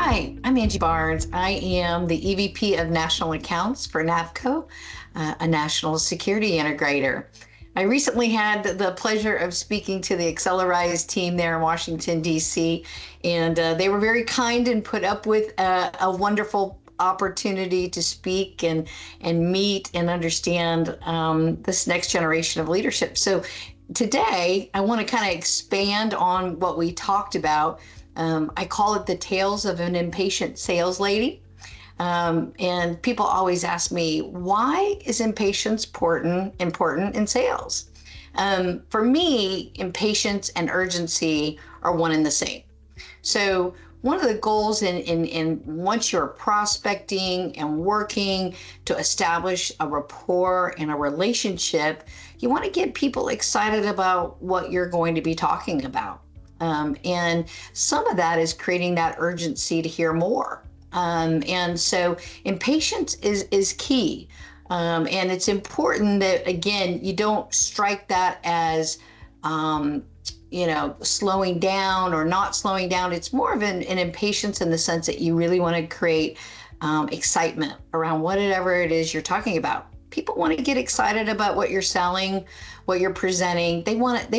Hi, I'm Angie Barnes. I am the EVP of National Accounts for NAVCO, a national security integrator. I recently had the pleasure of speaking to the Accelerize team there in Washington, D.C., and they were very kind and put up with a wonderful opportunity to speak and meet and understand this next generation of leadership. So today, I want to kind of expand on what we talked about. I call it the tales of an impatient sales lady. And people always ask me, why is impatience important in sales? For me, impatience and urgency are one and the same. So one of the goals in once you're prospecting and working to establish a rapport and a relationship, you want to get people excited about what you're going to be talking about. And some of that is creating that urgency to hear more. And so impatience is key. And it's important that, again, you don't strike that as, slowing down or not slowing down. It's more of an impatience in the sense that you really want to create excitement around whatever it is you're talking about. People want to get excited about what you're selling, what you're presenting. They want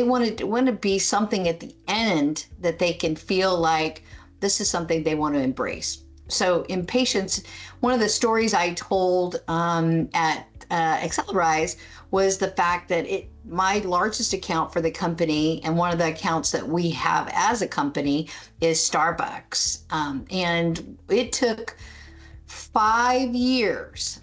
to be something at the end that they can feel like this is something they want to embrace. So impatience, one of the stories I told at Accelerize was the fact that my largest account for the company and one of the accounts that we have as a company is Starbucks. And it took 5 years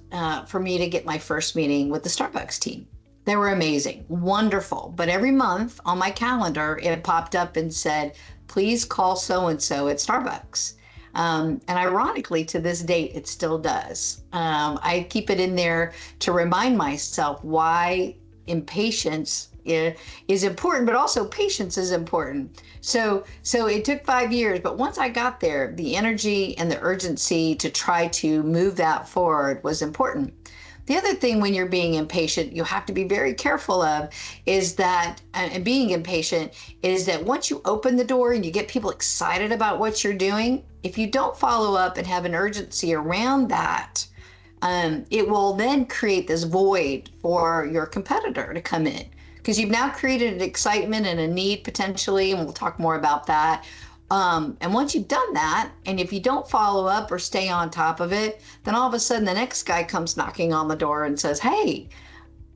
for me to get my first meeting with the Starbucks team. They were amazing, wonderful. But every month on my calendar, it popped up and said, please call so-and-so at Starbucks. And ironically, to this date, it still does. I keep it in there to remind myself why impatience is important, but also patience is important. So it took 5 years, but once I got there, the energy and the urgency to try to move that forward was important. The other thing when you're being impatient, you have to be very careful of is that, and being impatient, is that once you open the door and you get people excited about what you're doing, if you don't follow up and have an urgency around that, it will then create this void for your competitor to come in. Because you've now created an excitement and a need potentially, and we'll talk more about that. And once you've done that, and if you don't follow up or stay on top of it, then all of a sudden the next guy comes knocking on the door and says, hey,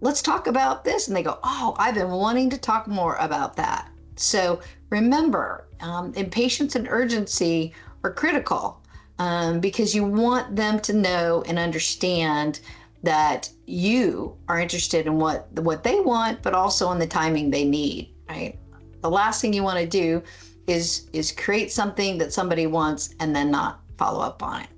let's talk about this. And they go, oh, I've been wanting to talk more about that. So remember, impatience and urgency are critical because you want them to know and understand that you are interested in what they want, but also in the timing they need, right? The last thing you want to do is create something that somebody wants and then not follow up on it.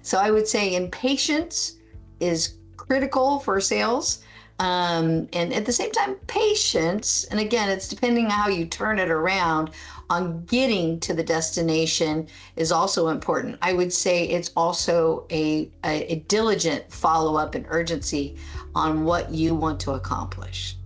So I would say impatience is critical for sales. And at the same time, patience, and again, it's depending on how you turn it around on getting to the destination is also important. I would say it's also a diligent follow-up and urgency on what you want to accomplish.